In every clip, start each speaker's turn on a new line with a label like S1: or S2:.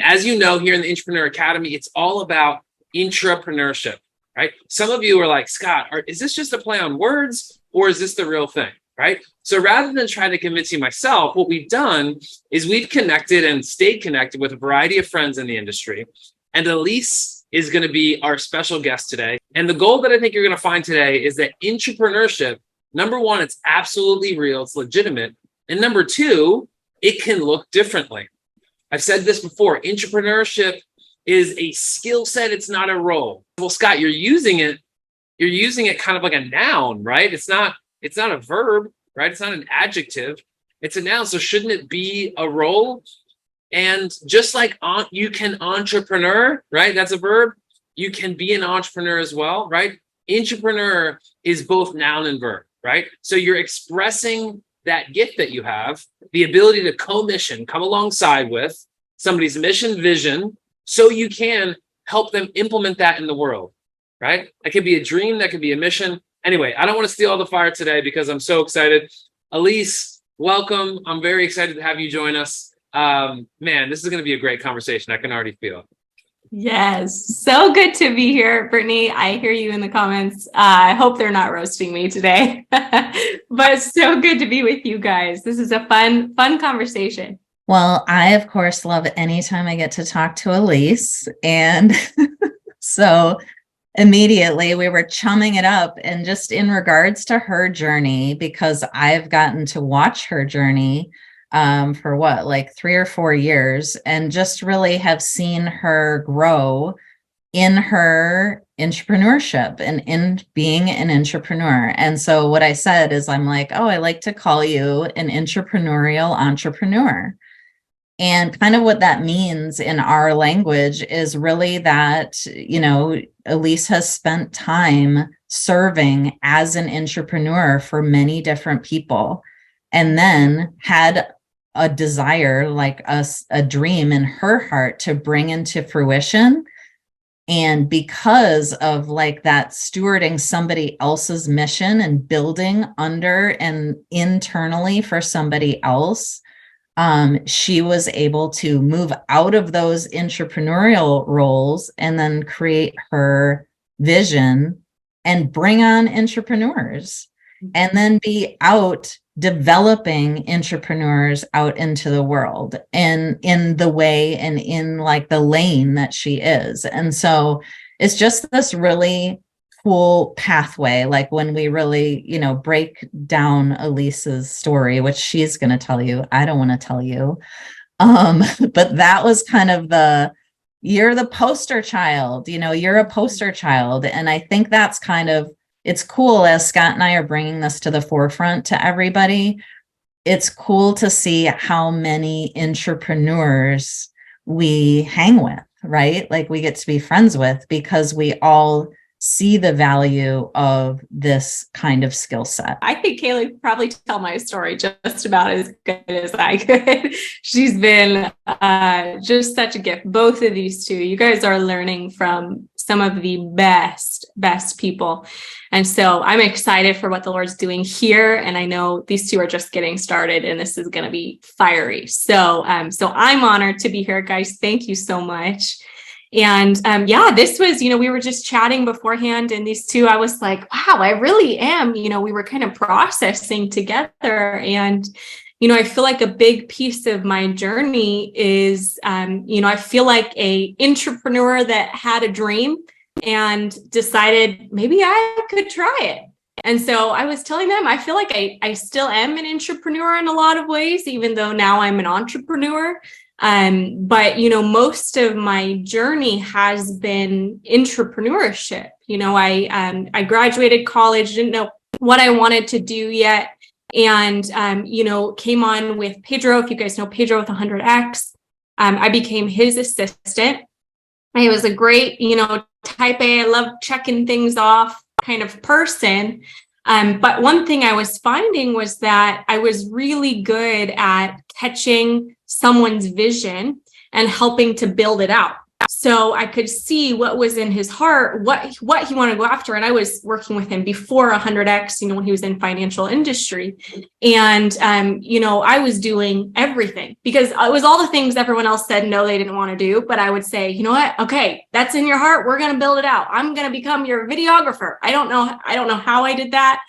S1: As you know, here in the Intrapreneur Academy, it's all about intrapreneurship, right? Some of you are like, Scott, is this just a play on words or is this the real thing, right? So rather than trying to convince you myself, what we've done is we've connected and stayed connected with a variety of friends in the industry. And Elise is going to be our special guest today. And the goal that I think you're going to find today is that intrapreneurship, number one, it's absolutely real, it's legitimate. And number two, it can look differently. I've said this before, intrapreneurship is a skill set, it's not a role. Well, Scott, you're using it kind of like a noun, right? It's not a verb, right? It's not an adjective, it's a noun. So shouldn't it be a role? And just like you can entrepreneur, right? That's a verb. You can be an entrepreneur as well, right? Intrapreneur is both noun and verb, right? So you're expressing that gift that you have, the ability to co-mission, come alongside with somebody's mission, vision, so you can help them implement that in the world, right? That could be a dream, that could be a mission. Anyway, I don't want to steal all the fire today because I'm so excited. Elise, welcome. I'm very excited to have you join us. Man, this is going to be a great conversation. I can already feel it.
S2: Yes, so good to be here, Brittany. I hear you in the comments. I hope they're not roasting me today, but so good to be with you guys. This is a fun conversation.
S3: Well, I, of course, love anytime I get to talk to Elise. And so immediately we were chumming it up, and just in regards to her journey, because I've gotten to watch her journey for like 3 or 4 years, and just really have seen her grow in her entrepreneurship and in being an intrapreneur. And so what I said is, I'm like, oh, I like to call you an intrapreneurial entrepreneur. And kind of what that means in our language is really that, Elise has spent time serving as an intrapreneur for many different people, and then had a desire, like a dream in her heart to bring into fruition. And because of like that stewarding somebody else's mission and building under and internally for somebody else, she was able to move out of those intrapreneurial roles and then create her vision and bring on entrepreneurs, and then be out developing entrepreneurs out into the world and in the way and in like the lane that she is. And so it's just this really cool pathway. Like when we really, break down Elise's story, which she's going to tell you, I don't want to tell you. But that was kind of you're the poster child, you're a poster child. And I think that's kind of, it's cool as Scott and I are bringing this to the forefront to everybody. It's cool to see how many intrapreneurs we hang with, right? Like we get to be friends with, because we all see the value of this kind of skill set.
S2: I think Kaelyn could probably tell my story just about as good as I could. She's been just such a gift. Both of these two, you guys are learning from some of the best people. And so I'm excited for what the Lord's doing here. And I know these two are just getting started, and this is going to be fiery. So I'm honored to be here, guys. Thank you so much. And this was, we were just chatting beforehand, and these two, I was like, wow, I really am, we were kind of processing together. And, I feel like a big piece of my journey is, I feel like a intrapreneur that had a dream and decided maybe I could try it. And so I was telling them, I feel like I still am an intrapreneur in a lot of ways, even though now I'm an entrepreneur. But most of my journey has been intrapreneurship. I graduated college, didn't know what I wanted to do yet. And, came on with Pedro. If you guys know Pedro with 100X, I became his assistant. I was a great, type A, I love checking things off kind of person. But one thing I was finding was that I was really good at catching someone's vision and helping to build it out. So I could see what was in his heart, what he wanted to go after. And I was working with him before 100X, when he was in financial industry. And, I was doing everything because it was all the things everyone else said no, they didn't want to do. But I would say, you know what? Okay, that's in your heart. We're going to build it out. I'm going to become your videographer. I don't know how I did that,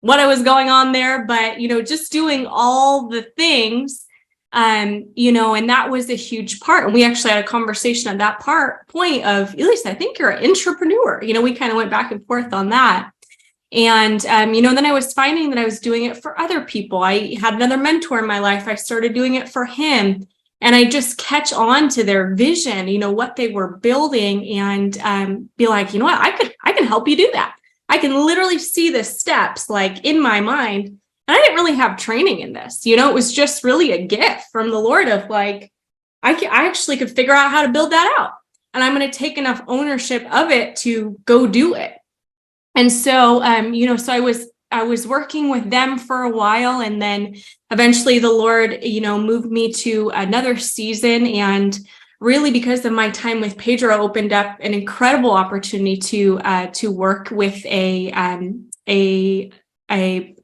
S2: what I was going on there, but, just doing all the things. And that was a huge part. And we actually had a conversation at that point of, Elise, I think you're an intrapreneur. We kind of went back and forth on that. And, then I was finding that I was doing it for other people. I had another mentor in my life. I started doing it for him. And I just catch on to their vision, what they were building, and be like, you know what, I can help you do that. I can literally see the steps like in my mind. And I didn't really have training in this, it was just really a gift from the Lord of like, I actually could figure out how to build that out. And I'm going to take enough ownership of it to go do it. And so, so I was working with them for a while, and then eventually the Lord, moved me to another season. And really because of my time with Pedro opened up an incredible opportunity to work with a I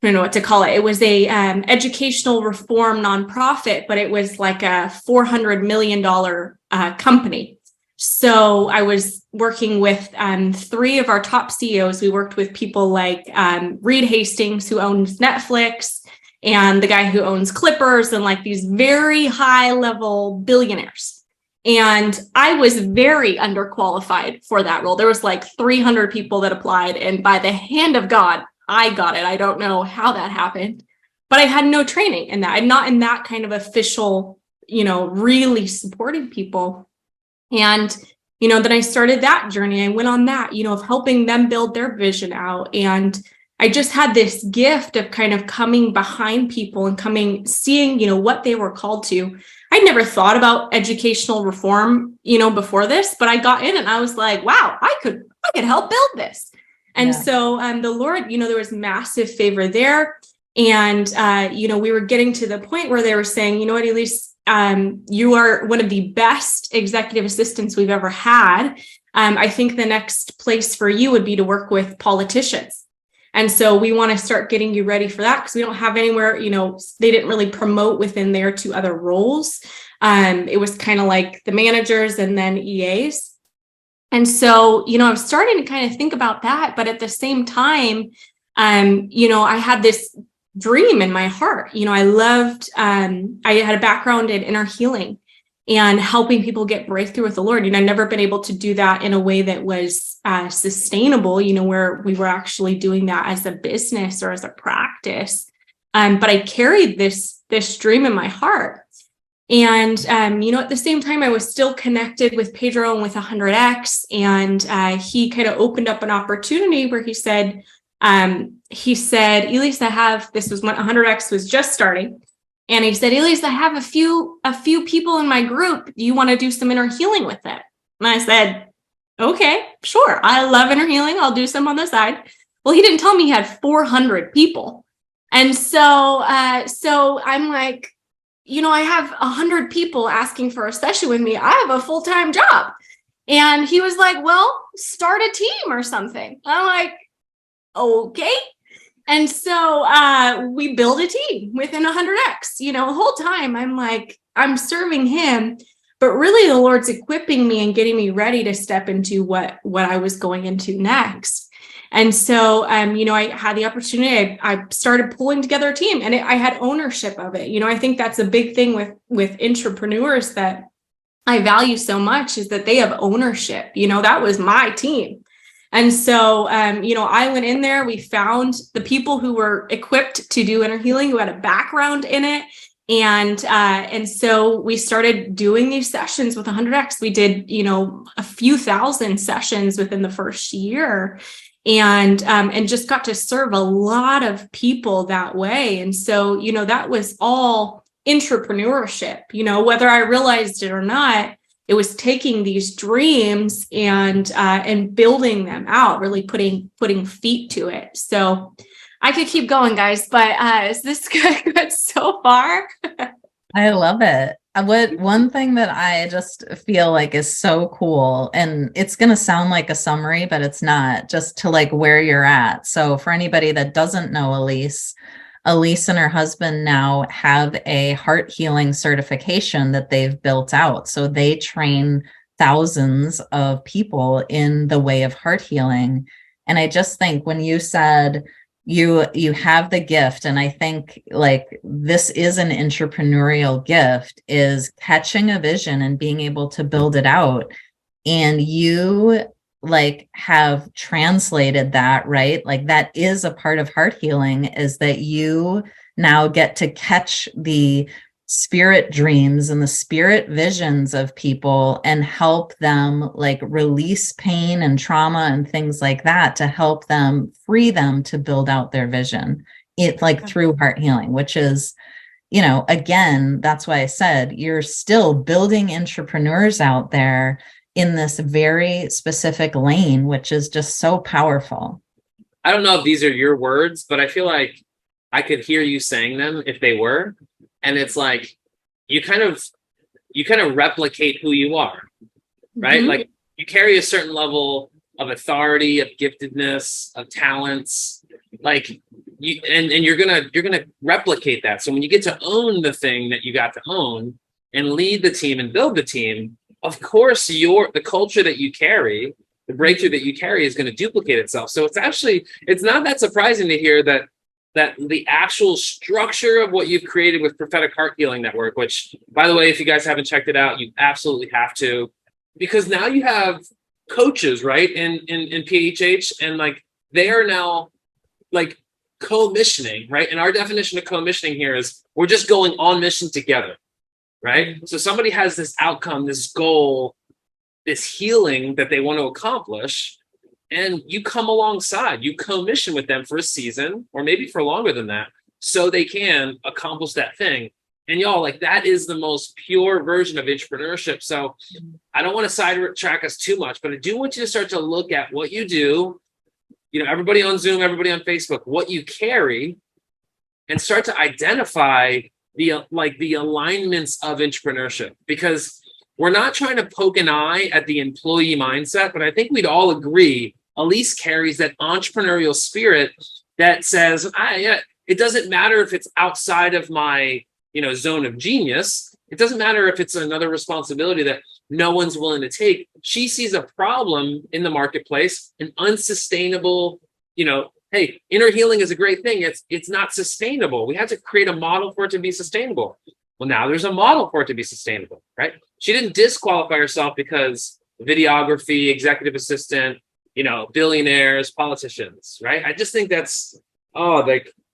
S2: don't know what to call it. It was a educational reform nonprofit, but it was like a $400 million company. So I was working with 3 of our top CEOs. We worked with people like Reed Hastings, who owns Netflix, and the guy who owns Clippers, and like these very high level billionaires. And I was very underqualified for that role. There was like 300 people that applied, and by the hand of God, I got it. I don't know how that happened, but I had no training in that. I'm not in that kind of official, really supporting people. And, then I started that journey. I went on that, of helping them build their vision out. And I just had this gift of kind of coming behind people and seeing, what they were called to. I'd never thought about educational reform, before this, but I got in and I was like, wow, I could help build this. And so the Lord, there was massive favor there. And, we were getting to the point where they were saying, you know what, Elise, you are one of the best executive assistants we've ever had. I think the next place for you would be to work with politicians. And so we want to start getting you ready for that, because we don't have anywhere, they didn't really promote within there to other roles. It was kind of like the managers and then EAs. And so, I was starting to kind of think about that. But at the same time, I had this dream in my heart. I loved, I had a background in inner healing and helping people get breakthrough with the Lord. I've never been able to do that in a way that was sustainable, where we were actually doing that as a business or as a practice. But I carried this dream in my heart. And, at the same time, I was still connected with Pedro and with 100X. And he kind of opened up an opportunity where he said, Elise, this was when 100X was just starting. And he said, Elise, I have a few people in my group. Do you want to do some inner healing with it? And I said, okay, sure. I love inner healing. I'll do some on the side. Well, he didn't tell me he had 400 people. And so I'm like, I have 100 people asking for a session with me. I have a full-time job. And he was like, well, start a team or something. I'm like, okay. And so we build a team within 100X. The whole time I'm like, I'm serving him, but really the Lord's equipping me and getting me ready to step into what I was going into next. And so, I had the opportunity. I started pulling together a team, and I had ownership of it. I think that's a big thing with intrapreneurs that I value so much, is that they have ownership. That was my team. And so, I went in there, we found the people who were equipped to do inner healing, who had a background in it. And so we started doing these sessions with 100X. We did, a few thousand sessions within the first year. And just got to serve a lot of people that way. And so, that was all intrapreneurship, whether I realized it or not. It was taking these dreams and building them out, really putting feet to it. So I could keep going, guys, but is this good so far?
S3: I love it. One thing that I just feel like is so cool, and it's going to sound like a summary, but it's not, just to like where you're at. So for anybody that doesn't know Elise and her husband now have a heart healing certification that they've built out. So they train thousands of people in the way of heart healing. And I just think when you said you have the gift, and I think like this is an entrepreneurial gift, is catching a vision and being able to build it out. And you like have translated that, right? Like that is a part of heart healing, is that you now get to catch the spirit dreams and the spirit visions of people and help them like release pain and trauma and things like that, to help them free them to build out their vision. It like through heart healing, which is, you know, again, that's why I said you're still building entrepreneurs out there in this very specific lane, which is just so powerful.
S1: I don't know if these are your words, but I feel like I could hear you saying them if they were. And it's like, you kind of replicate who you are, right? Mm-hmm. Like you carry a certain level of authority, of giftedness, of talents, like you, and you're gonna replicate that. So when you get to own the thing that you got to own and lead the team and build the team, of course, the culture that you carry, the breakthrough that you carry, is going to duplicate itself. So it's not that surprising to hear that the actual structure of what you've created with Prophetic Heart Healing Network, which, by the way, if you guys haven't checked it out, you absolutely have to, because now you have coaches, right, in PHH, and like they are now like co-missioning, right? And our definition of co-missioning here is we're just going on mission together, right? So somebody has this outcome, this goal, this healing that they want to accomplish, and you come alongside, you co-mission with them for a season or maybe for longer than that, so they can accomplish that thing. And y'all, like that is the most pure version of entrepreneurship. So I don't want to sidetrack us too much, but I do want you to start to look at what you do, you know, everybody on Zoom, everybody on Facebook, what you carry, and start to identify the alignments of entrepreneurship. Because we're not trying to poke an eye at the employee mindset, but I think we'd all agree Elise carries that entrepreneurial spirit that says, it doesn't matter if it's outside of my, zone of genius. It doesn't matter if it's another responsibility that no one's willing to take. She sees a problem in the marketplace, an unsustainable, hey, inner healing is a great thing. It's not sustainable. We have to create a model for it to be sustainable. Well, now there's a model for it to be sustainable, right? She didn't disqualify herself because videography, executive assistant, billionaires, politicians, right? I just think that's,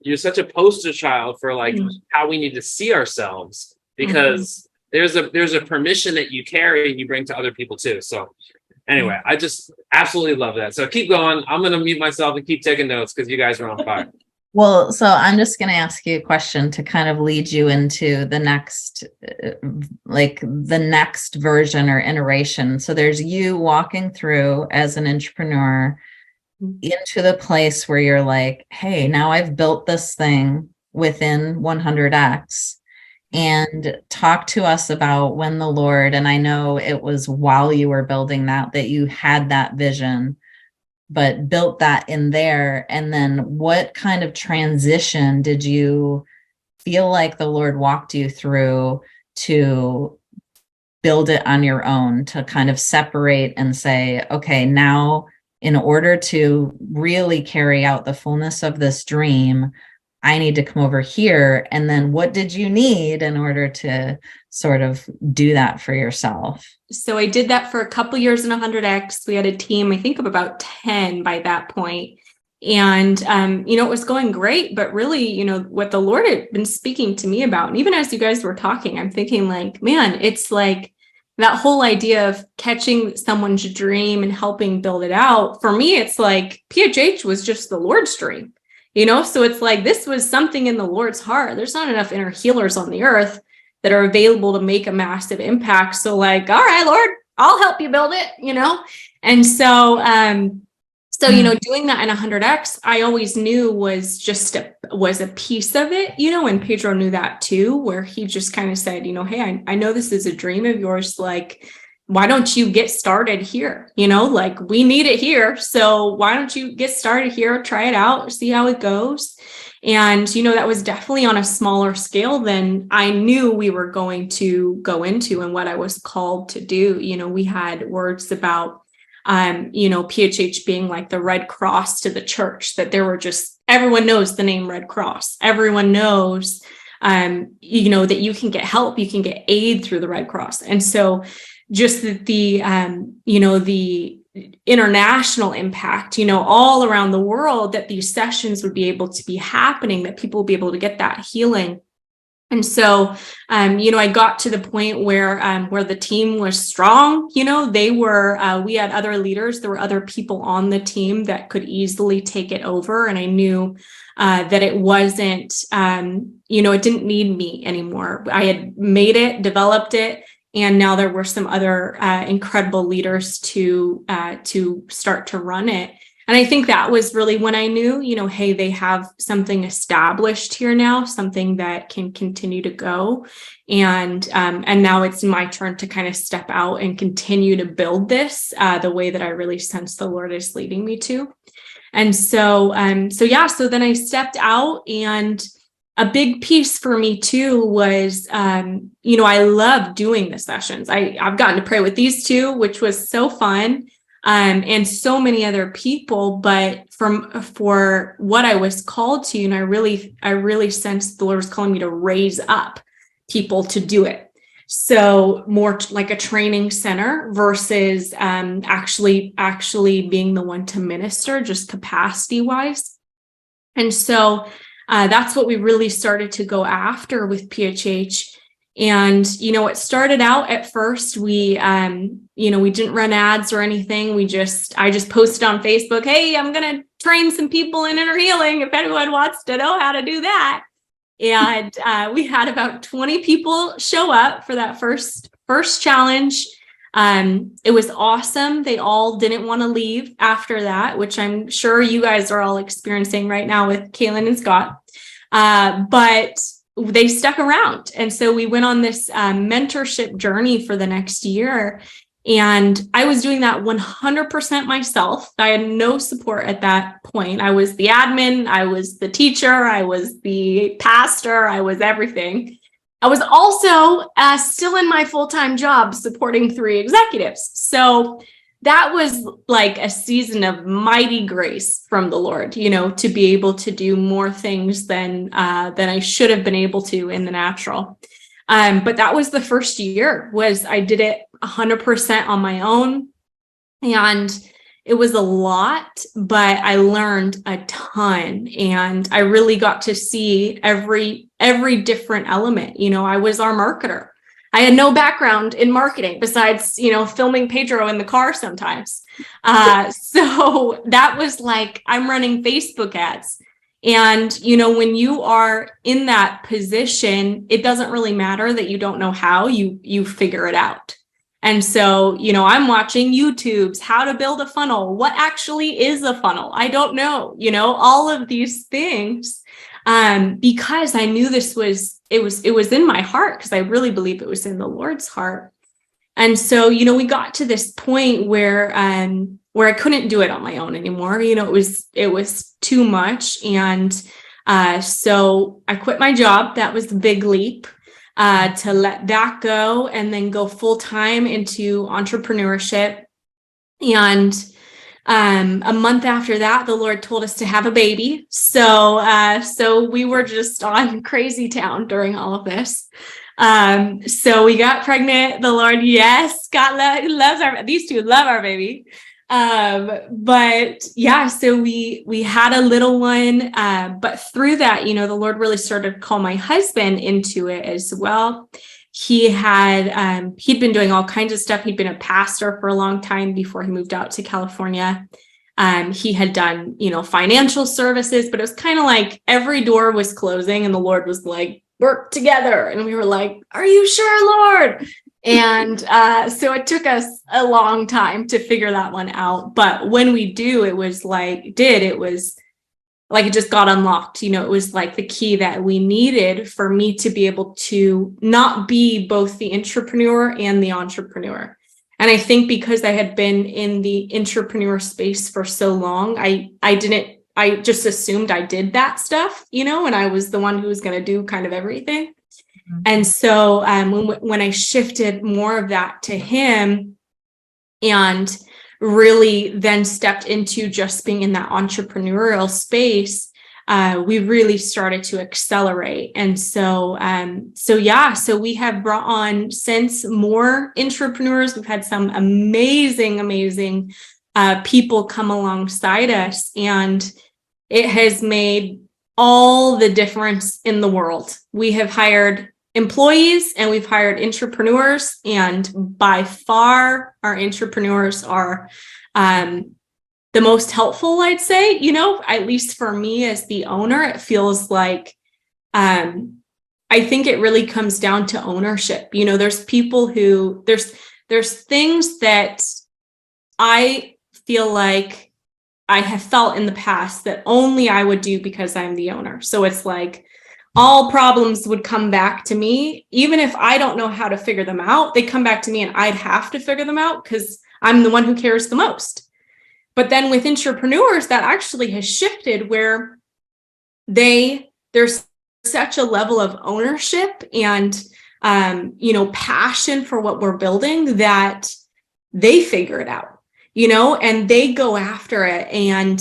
S1: you're such a poster child for how we need to see ourselves, because there's a permission that you carry and you bring to other people too. So anyway, I just absolutely love that. So keep going. I'm going to mute myself and keep taking notes because you guys are on fire.
S3: Well, so I'm just going to ask you a question to kind of lead you into the next, the next version or iteration. So there's you walking through as an entrepreneur into the place where you're like, hey, now I've built this thing within 100X. And talk to us about when the Lord, and I know it was while you were building that you had that vision, but built that in there. And then what kind of transition did you feel like the Lord walked you through to build it on your own, to kind of separate and say, okay, now in order to really carry out the fullness of this dream, I need to come over here. And then what did you need in order to sort of do that for yourself?
S2: So I did that for a couple years in 100X. We had a team, I think, of about 10 by that point. And, it was going great, but really, what the Lord had been speaking to me about, and even as you guys were talking, I'm thinking man, it's like that whole idea of catching someone's dream and helping build it out. For me, it's like PHH was just the Lord's dream, so it's like, this was something in the Lord's heart. There's not enough inner healers on the earth that are available to make a massive impact. So all right, Lord, I'll help you build it, And so So, doing that in 100X, I always knew was a piece of it, and Pedro knew that too, where he just kind of said, hey, I know this is a dream of yours. Like, why don't you get started here? Like, we need it here. So why don't you get started here, try it out, see how it goes. And, that was definitely on a smaller scale than I knew we were going to go into and what I was called to do. We had words about PHH being like the Red Cross to the church, that there were everyone knows the name Red Cross. Everyone knows, that you can get help, you can get aid through the Red Cross. And so just the international impact, all around the world, that these sessions would be able to be happening, that people will be able to get that healing. And so, I got to the point where the team was strong. They were, we had other leaders. There were other people on the team that could easily take it over. And I knew that it wasn't, it didn't need me anymore. I had made it, developed it. And now there were some other incredible leaders to start to run it. And I think that was really when I knew, hey, they have something established here now, something that can continue to go. And now it's my turn to kind of step out and continue to build this the way that I really sense the Lord is leading me to. And so then I stepped out, and a big piece for me too was, I love doing the sessions. I've gotten to pray with these two, which was so fun. And so many other people, but for what I was called to, and I really sensed the Lord was calling me to raise up people to do it. So more like a training center versus actually being the one to minister, just capacity wise. And so that's what we really started to go after with PHH. And, it started out at first, we didn't run ads or anything. I just posted on Facebook, hey, I'm going to train some people in inner healing if anyone wants to know how to do that. And we had about 20 people show up for that first challenge. It was awesome. They all didn't want to leave after that, which I'm sure you guys are all experiencing right now with Kaelyn and Scott. But they stuck around. And so we went on this mentorship journey for the next year. And I was doing that 100% myself. I had no support at that point. I was the admin, I was the teacher, I was the pastor, I was everything. I was also still in my full-time job supporting 3 executives. So that was like a season of mighty grace from the Lord, to be able to do more things than I should have been able to in the natural. But that was the first year, I did it 100% on my own. And it was a lot, but I learned a ton. And I really got to see every different element. I was our marketer. I had no background in marketing besides, filming Pedro in the car sometimes. So that was like, I'm running Facebook ads. And, when you are in that position, it doesn't really matter that you don't know how, you figure it out. And so, I'm watching YouTube's how to build a funnel. What actually is a funnel? I don't know, all of these things, because I knew it was in my heart, because I really believe it was in the Lord's heart. And so, we got to this point where I couldn't do it on my own anymore. It was too much. And so I quit my job. That was the big leap, to let that go and then go full time into entrepreneurship. And a month after that, the Lord told us to have a baby. So we were just on crazy town during all of this. So we got pregnant. The Lord, yes, God loves these two love our baby. But yeah, so we had a little one, but through that, the Lord really started to call my husband into it as well. He'd been doing all kinds of stuff. He'd been a pastor for a long time before he moved out to California. He had done, financial services, but it was kind of like every door was closing and the Lord was like, work together. And we were like, are you sure, Lord? And so it took us a long time to figure that one out. But when we do, it was like it just got unlocked. It was like the key that we needed for me to be able to not be both the intrapreneur and the entrepreneur. And I think because I had been in the intrapreneur space for so long, I just assumed I did that stuff, and I was the one who was going to do kind of everything. And so when I shifted more of that to him and really then stepped into just being in that entrepreneurial space, we really started to accelerate. And so we have brought on since more intrapreneurs. We've had some amazing people come alongside us, and it has made all the difference in the world. We have hired employees and we've hired intrapreneurs, and by far our intrapreneurs are the most helpful, I'd say. At least for me as the owner, it feels like I think it really comes down to ownership. There's people who there's things that I feel like I have felt in the past that only I would do because I'm the owner. So it's like all problems would come back to me. Even if I don't know how to figure them out, they come back to me and I'd have to figure them out because I'm the one who cares the most. But then with intrapreneurs, that actually has shifted where there's such a level of ownership and passion for what we're building that they figure it out, and they go after it. And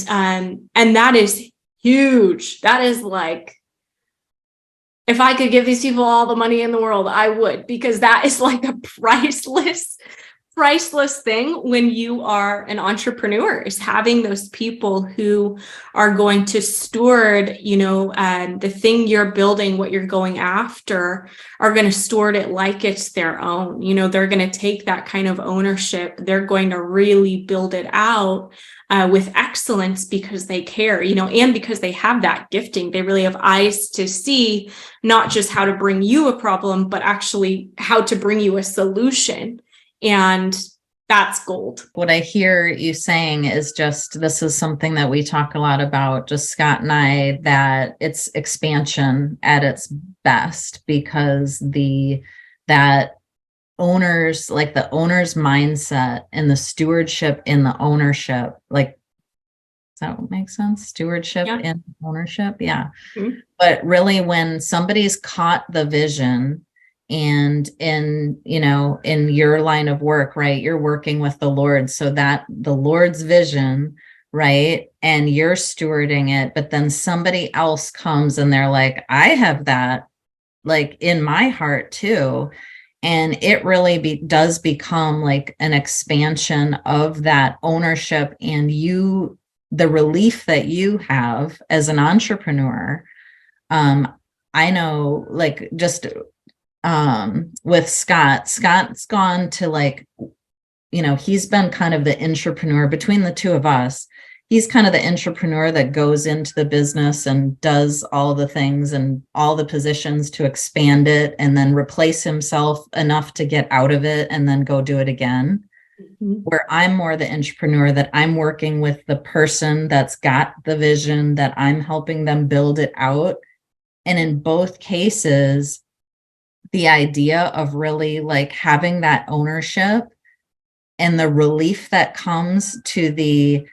S2: that is huge. That is like, if I could give these people all the money in the world, I would, because that is like a priceless thing when you are an entrepreneur, is having those people who are going to steward, the thing you're building, what you're going after, are going to steward it like it's their own. They're going to take that kind of ownership. They're going to really build it out with excellence because they care, and because they have that gifting. They really have eyes to see not just how to bring you a problem, but actually how to bring you a solution. And that's gold.
S3: What I hear you saying is this is something that we talk a lot about, just Scott and I, that it's expansion at its best, because that owner's mindset and the stewardship in the ownership, like, does that make sense? Stewardship and ownership. Yeah. Mm-hmm. But really, when somebody's caught the vision, and in your line of work, right, you're working with the Lord, so that the Lord's vision, right, and you're stewarding it, but then somebody else comes and they're like, I have that like in my heart too. And it really does become like an expansion of that ownership, and the relief that you have as an entrepreneur. I know, like, just with Scott's gone to, like, he's been kind of the intrapreneur between the two of us. He's kind of the intrapreneur that goes into the business and does all the things and all the positions to expand it, and then replace himself enough to get out of it and then go do it again. Mm-hmm. Where I'm more the intrapreneur, that I'm working with the person that's got the vision, that I'm helping them build it out. And in both cases, the idea of really like having that ownership and the relief that comes to the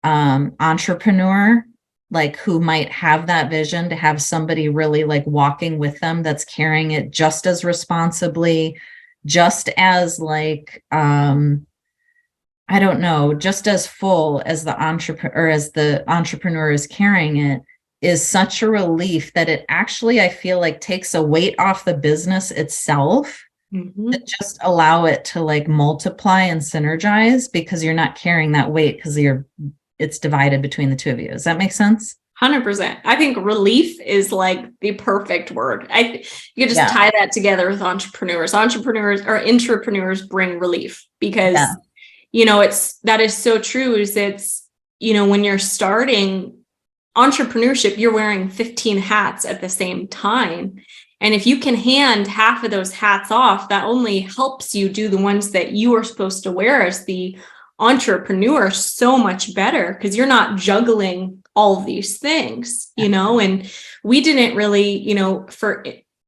S3: entrepreneur, like, who might have that vision, to have somebody really like walking with them that's carrying it just as responsibly, just as like, I don't know, just as full as the entrepreneur is carrying it, is such a relief that it actually, I feel like, takes a weight off the business itself. Mm-hmm. To just allow it to like multiply and synergize, because you're not carrying that weight, because it's divided between the two of you. Does that make sense?
S2: 100%. I think relief is like the perfect word. You could just tie that together with entrepreneurs. Entrepreneurs or intrapreneurs bring relief, because that is so true. It's when you're starting entrepreneurship, you're wearing 15 hats at the same time. And if you can hand half of those hats off, that only helps you do the ones that you are supposed to wear as the entrepreneur so much better, because you're not juggling all of these things, and we didn't really,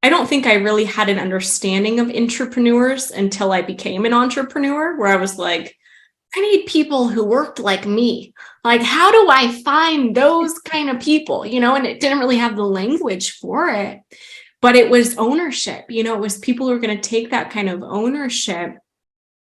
S2: I don't think I really had an understanding of intrapreneurs until I became an entrepreneur, where I was like, I need people who worked like me. Like, how do I find those kind of people, and it didn't really have the language for it, but it was ownership, it was people who are going to take that kind of ownership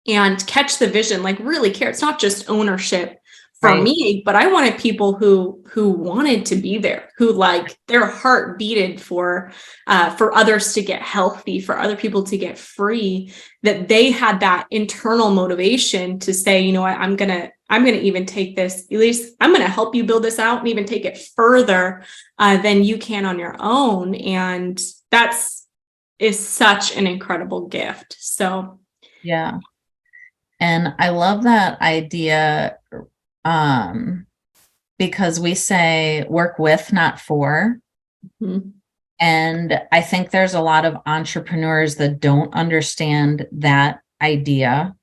S2: and catch the vision, like really care. It's not just ownership for me, but I wanted people who wanted to be there, who like their heart beated for others to get healthy, for other people to get free, that they had that internal motivation to say, you know what, I'm gonna even take this, Elise, I'm gonna help you build this out and even take it further than you can on your own. And is such an incredible gift. So
S3: yeah. And I love that idea, because we say work with, not for.
S2: Mm-hmm.
S3: And I think there's a lot of entrepreneurs that don't understand that idea,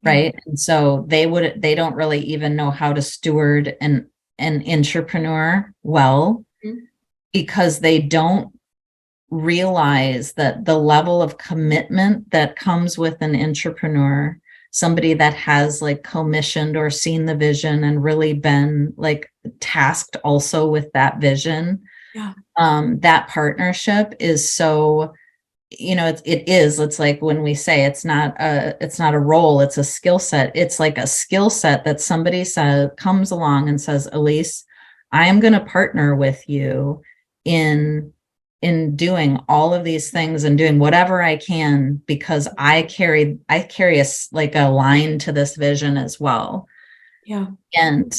S3: right? Mm-hmm. And so they don't really even know how to steward an intrapreneur well, mm-hmm. because they don't realize that the level of commitment that comes with an intrapreneur, somebody that has like commissioned or seen the vision and really been like tasked also with that vision.
S2: Yeah.
S3: That partnership is so, it's like when we say it's not a role, it's a skill set. It's like a skill set that somebody comes along and says, Elise, I am going to partner with you in doing all of these things and doing whatever I can, because I carry a line to this vision as well.
S2: Yeah.
S3: And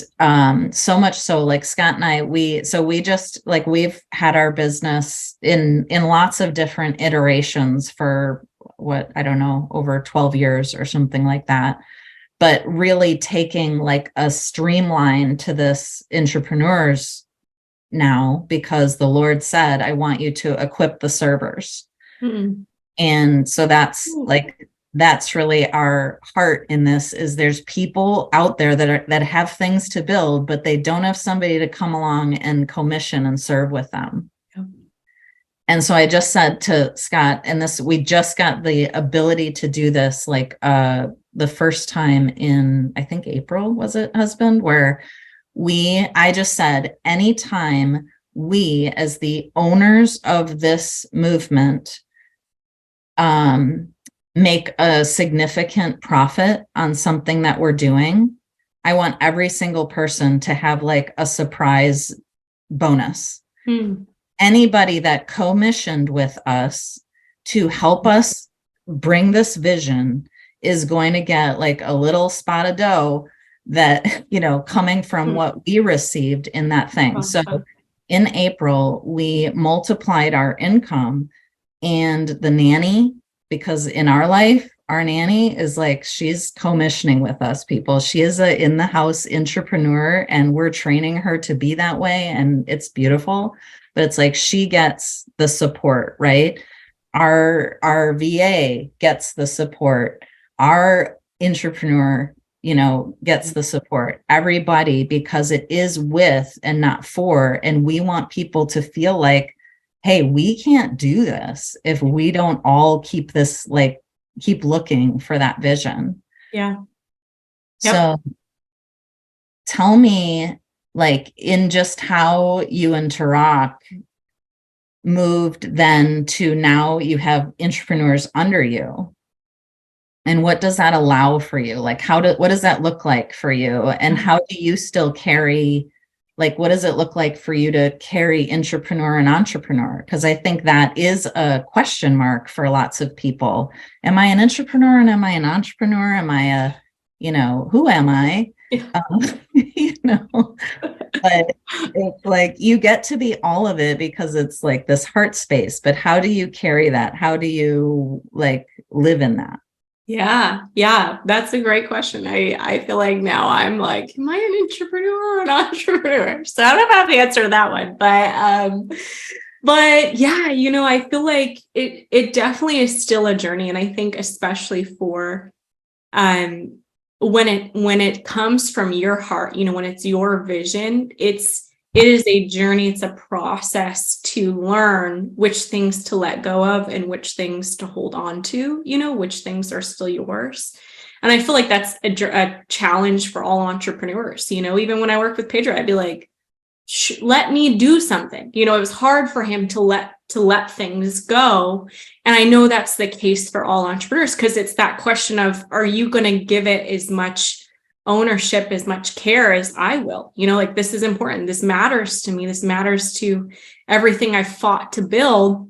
S3: so much so, like Scott and I, we just like, we've had our business in lots of different iterations for over 12 years or something like that. But really taking like a streamline to this intrapreneurs now, because the Lord said, I want you to equip the servers. Mm-hmm. And so that's really our heart in this, is there's people out there that have things to build, but they don't have somebody to come along and commission and serve with them. Yep. And so I just said to Scott, and we just got the ability to do this like the first time in, I think April, was it, husband, where I just said, anytime we, as the owners of this movement, make a significant profit on something that we're doing, I want every single person to have like a surprise bonus. Anybody that commissioned with us to help us bring this vision is going to get like a little spot of dough that, coming from what we received in that thing. So in April, we multiplied our income, and the nanny, because in our life, our nanny is like, she's commissioning with us, people. She is a in-the-house intrapreneur, and we're training her to be that way. And it's beautiful, but it's like, she gets the support, right? Our VA gets the support. Our intrapreneur, gets the support, everybody, because it is with and not for. And we want people to feel like, hey, we can't do this if we don't all keep looking for that vision.
S2: Yeah. Yep.
S3: So tell me, like, in just how you and Turango moved then to now you have intrapreneurs under you. And what does that allow for you? Like, what does that look like for you? And how do you still carry, like, what does it look like for you to carry intrapreneur and entrepreneur? Because I think that is a question mark for lots of people. Am I an intrapreneur and am I an entrepreneur? Am I who am I? But it's like, you get to be all of it because it's like this heart space, but how do you carry that? How do you like live in that?
S2: Yeah. That's a great question. I feel like now I'm like, am I an intrapreneur or an entrepreneur? So I don't know if I have the answer to that one, But yeah, I feel like it definitely is still a journey. And I think especially for when it comes from your heart, when it's your vision, it is a journey. It's a process to learn which things to let go of and which things to hold on to, which things are still yours. And I feel like that's a challenge for all entrepreneurs. Even when I work with Pedro, I'd be like, let me do something. It was hard for him to let things go. And I know that's the case for all entrepreneurs, because it's that question of, are you going to give it as much ownership, as much care as I will? Like, this is important. This matters to me. This matters to everything I fought to build.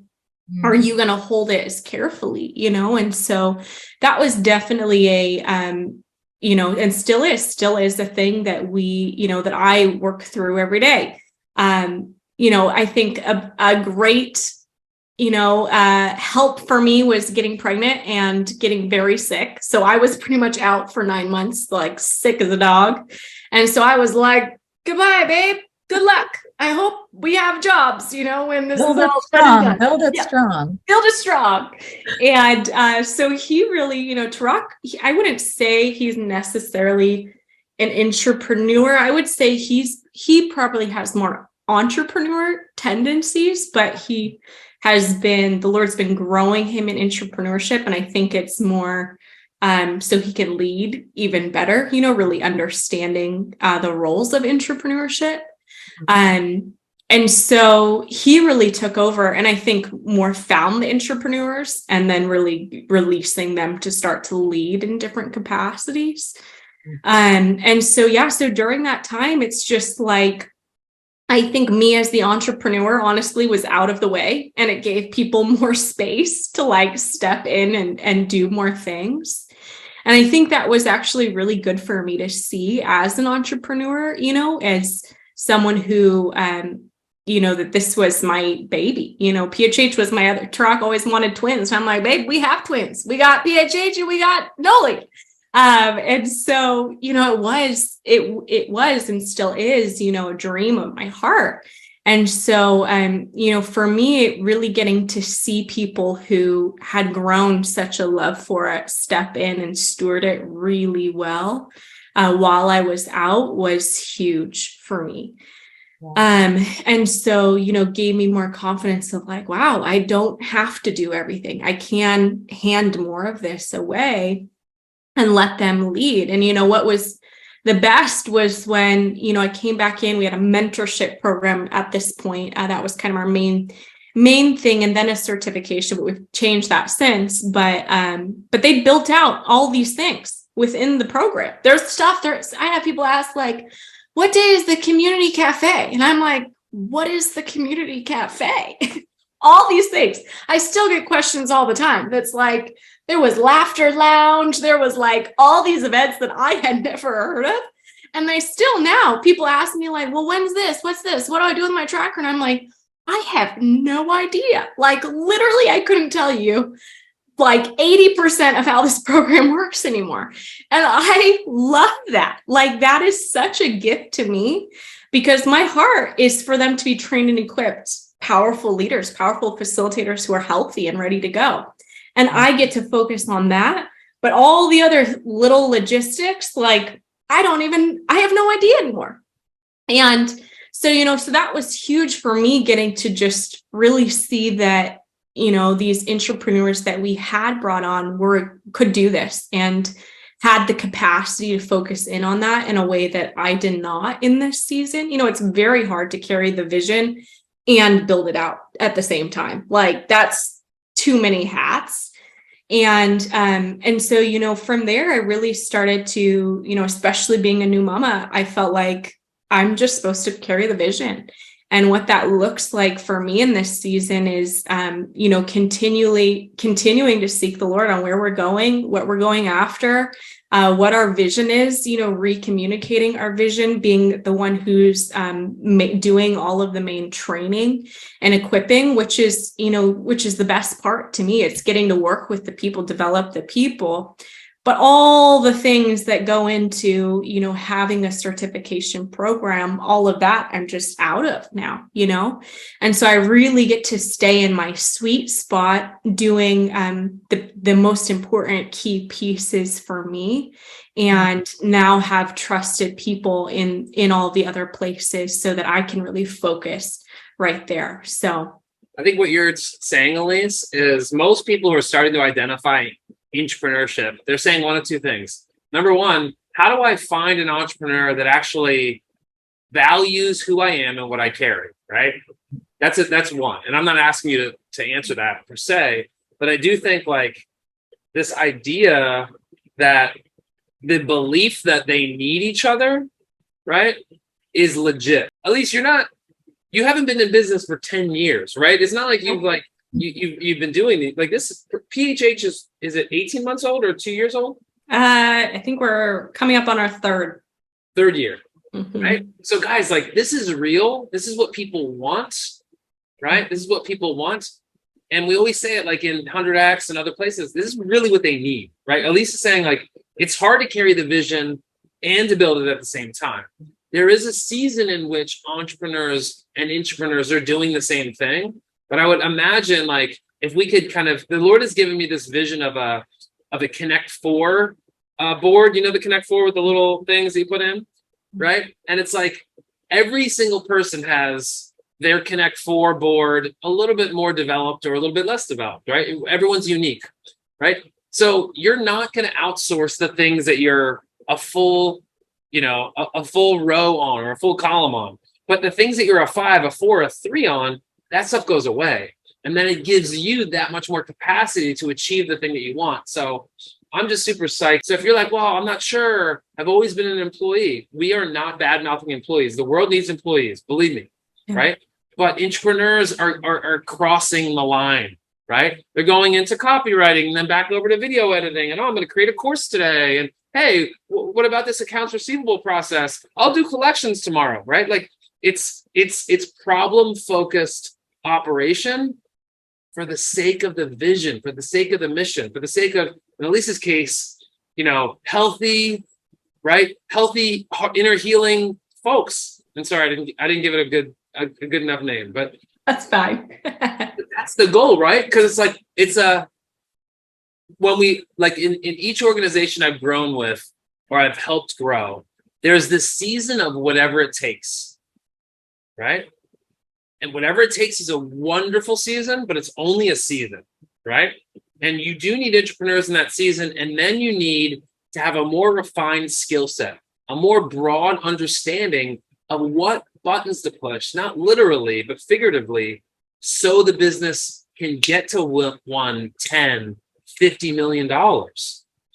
S2: Are you going to hold it as carefully? And so that was definitely and still is a thing that that I work through every day. I think a great, help for me was getting pregnant and getting very sick. So I was pretty much out for 9 months, like sick as a dog. And so I was like, goodbye, babe. Good luck. I hope we have jobs, when this
S3: Build
S2: is
S3: it
S2: all
S3: strong. Build it strong.
S2: Build it strong. And so he really, Tarak, I wouldn't say he's necessarily an intrapreneur. I would say he probably has more entrepreneur tendencies, but the Lord's been growing him in intrapreneurship. And I think it's more so he can lead even better, really understanding the roles of intrapreneurship. And so he really took over, and I think more found the intrapreneurs and then really releasing them to start to lead in different capacities. And so during that time, it's just like, I think me as the entrepreneur honestly was out of the way, and it gave people more space to like step in and do more things. And I think that was actually really good for me to see as an entrepreneur, as someone who, that this was my baby. PHH was my other. Tarak always wanted twins. And I'm like, babe, we have twins. We got PHH and we got Noli. And so, it was and still is, a dream of my heart. And so, for me, it really getting to see people who had grown such a love for it step in and steward it really well while I was out was huge for me. And so, gave me more confidence of like, wow, I don't have to do everything. I can hand more of this away and let them lead. And, what was the best was when, I came back in, we had a mentorship program at this point. That was kind of our main thing. And then a certification, but we've changed that since, but they built out all these things within the program. There's stuff I have people ask like, what day is the community cafe? And I'm like, what is the community cafe? All these things. I still get questions all the time. That's like, there was laughter lounge. There was like all these events that I had never heard of. And they still now, people ask me like, well, when's this? What's this? What do I do with my tracker? And I'm like, I have no idea. Like literally, I couldn't tell you like 80% of how this program works anymore. And I love that. Like that is such a gift to me, because my heart is for them to be trained and equipped, powerful leaders, powerful facilitators who are healthy and ready to go. And I get to focus on that. But all the other little logistics, like I have no idea anymore. And so, so that was huge for me, getting to just really see that, these intrapreneurs that we had brought on could do this and had the capacity to focus in on that in a way that I did not in this season. It's very hard to carry the vision and build it out at the same time. Like that's too many hats. And so, from there, I really started to, especially being a new mama, I felt like I'm just supposed to carry the vision. And what that looks like for me in this season is, continuing to seek the Lord on where we're going, what we're going after, what our vision is, recommunicating our vision, being the one who's doing all of the main training and equipping, which is the best part to me. It's getting to work with the people, develop the people. But all the things that go into, having a certification program, all of that I'm just out of now, And so I really get to stay in my sweet spot doing the most important key pieces for me, and now have trusted people in all the other places so that I can really focus right there. So
S1: I think what you're saying, Elise, is most people who are starting to identify entrepreneurship, they're saying one of two things. Number one, how do I find an entrepreneur that actually values who I am and what I carry, right? That's it. That's one. And I'm not asking you to answer that per se, but I do think like this idea that the belief that they need each other, right, is legit. At least you haven't been in business for 10 years, right? It's not like you've been doing like this. PHH is it 18 months old or 2 years old?
S2: I think we're coming up on our third
S1: year, right? So guys, like this is real. This is what people want, right? This is what people want. And we always say it like in 100X and other places, this is really what they need, right? Elise is saying like, it's hard to carry the vision and to build it at the same time. There is a season in which entrepreneurs and intrapreneurs are doing the same thing. But I would imagine like if we could the Lord has given me this vision of a Connect 4 board, the Connect 4 with the little things that you put in, right? And it's like every single person has their Connect 4 board a little bit more developed or a little bit less developed, right? Everyone's unique, right? So you're not going to outsource the things that you're a full row on or a full column on. But the things that you're a 5, a 4, a 3 on, that stuff goes away. And then it gives you that much more capacity to achieve the thing that you want. So I'm just super psyched. So if you're like, well, I'm not sure, I've always been an employee. We are not bad-mouthing employees. The world needs employees, believe me, right? But entrepreneurs are crossing the line, right? They're going into copywriting and then back over to video editing. And I'm going to create a course today. And hey, what about this accounts receivable process? I'll do collections tomorrow, right? Like it's problem-focused operation for the sake of the vision, for the sake of the mission, for the sake of, in Elise's case, healthy, right? Healthy inner healing folks. And sorry, I didn't give it a good enough name, but
S2: that's fine.
S1: That's the goal, right? Because when we like in each organization I've grown with or I've helped grow, there's this season of whatever it takes, right? And whatever it takes is a wonderful season, but it's only a season, right? And you do need entrepreneurs in that season. And then you need to have a more refined skill set, a more broad understanding of what buttons to push, not literally, but figuratively, so the business can get to $1, $10, $50 million.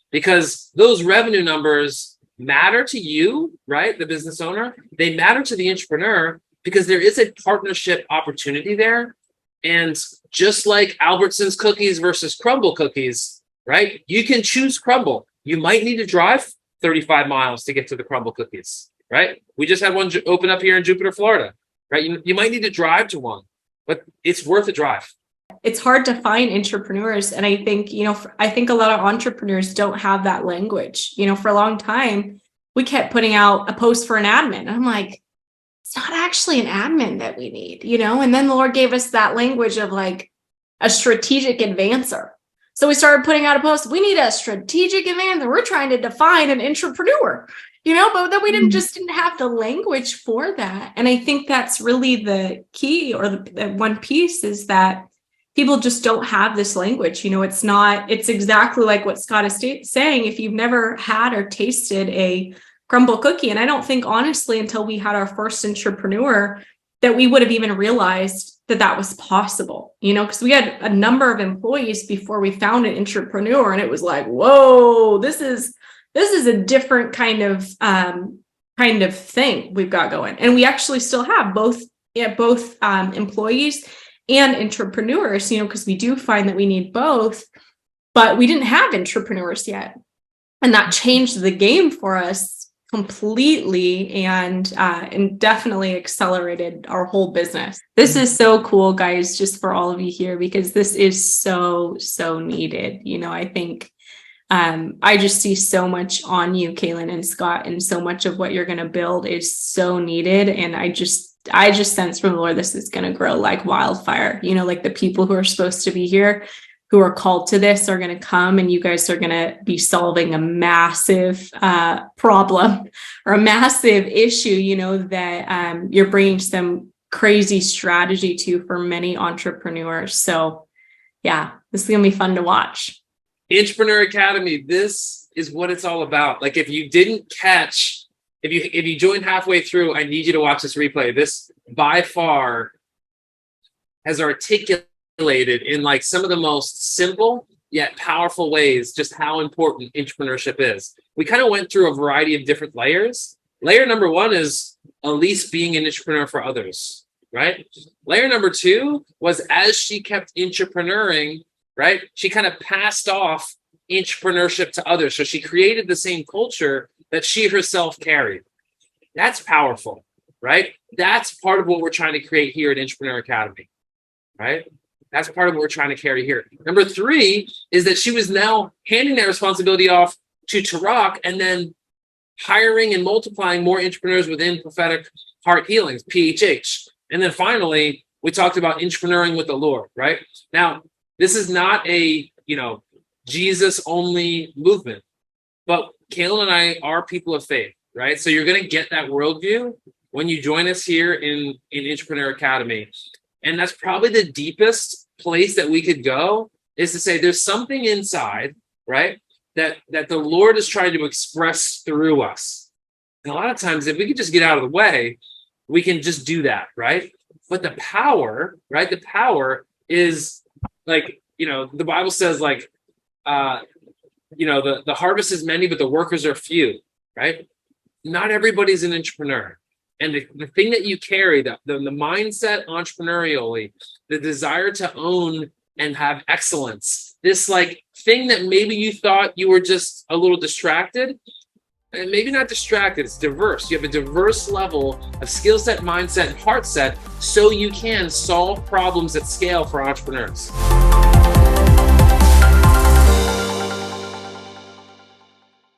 S1: Because those revenue numbers matter to you, right? The business owner, they matter to the entrepreneur because there is a partnership opportunity there. And just like Albertson's cookies versus Crumble cookies, right? You can choose Crumble. You might need to drive 35 miles to get to the Crumble cookies, right? We just had one open up here in Jupiter, Florida, right? You might need to drive to one, but it's worth a drive.
S2: It's hard to find entrepreneurs. And I think, I think a lot of entrepreneurs don't have that language. For a long time, we kept putting out a post for an admin. And I'm like, it's not actually an admin that we need, and then the Lord gave us that language of like a strategic advancer. So we started putting out a post. We need a strategic advancer. We're trying to define an intrapreneur, but then we didn't have the language for that. And I think that's really the key, or the one piece is that people just don't have this language. It's exactly like what Scott is saying. If you've never had or tasted a Crumble cookie, and I don't think honestly until we had our first intrapreneur that we would have even realized that was possible, because we had a number of employees before we found an intrapreneur, and it was like, whoa, this is a different kind of thing we've got going. And we actually still have both employees and entrepreneurs, because we do find that we need both, but we didn't have entrepreneurs yet. And that changed the game for us completely, and definitely accelerated our whole business. This is so cool, guys, just for all of you here, because this is so needed. I think I just see so much on you, Kaelyn and Scott, and so much of what you're going to build is so needed. And I just sense from the Lord, this is going to grow like wildfire. You know, like the people who are supposed to be here, who are called to this, are going to come, and you guys are going to be solving a massive problem or a massive issue, you know, that you're bringing some crazy strategy to for many entrepreneurs. So yeah, this is going to be fun to watch.
S1: Intrapreneur Academy, this is what it's all about. Like if you didn't catch, if you joined halfway through, I need you to watch this replay. This by far has articulated in like some of the most simple yet powerful ways just how important entrepreneurship is. We kind of went through a variety of different layers. Layer number one is Elise being an entrepreneur for others, right? Layer number two was as she kept intrapreneuring, right? She kind of passed off entrepreneurship to others. So she created the same culture that she herself carried. That's powerful, right? That's part of what we're trying to create here at Intrapreneur Academy, right? That's part of what we're trying to carry here. Number three is that she was now handing that responsibility off to Turango and then hiring and multiplying more entrepreneurs within Prophetic Heart Healing, PHH. And then finally, we talked about entrepreneuring with the Lord, right? Now, this is not a, Jesus-only movement, but Kaelyn and I are people of faith, right? So you're going to get that worldview when you join us here in Intrapreneur Academy. And that's probably the deepest place that we could go, is to say there's something inside, right, that the Lord is trying to express through us. And a lot of times, if we could just get out of the way, we can just do that, right? But the power, right, the power is like, the Bible says like, the harvest is many, but the workers are few, right? Not everybody's an entrepreneur. And the thing that you carry, the mindset entrepreneurially, the desire to own and have excellence, this like thing that maybe you thought you were just a little distracted, and maybe not distracted, it's diverse. You have a diverse level of skill set, mindset, and heart set, so you can solve problems at scale for entrepreneurs.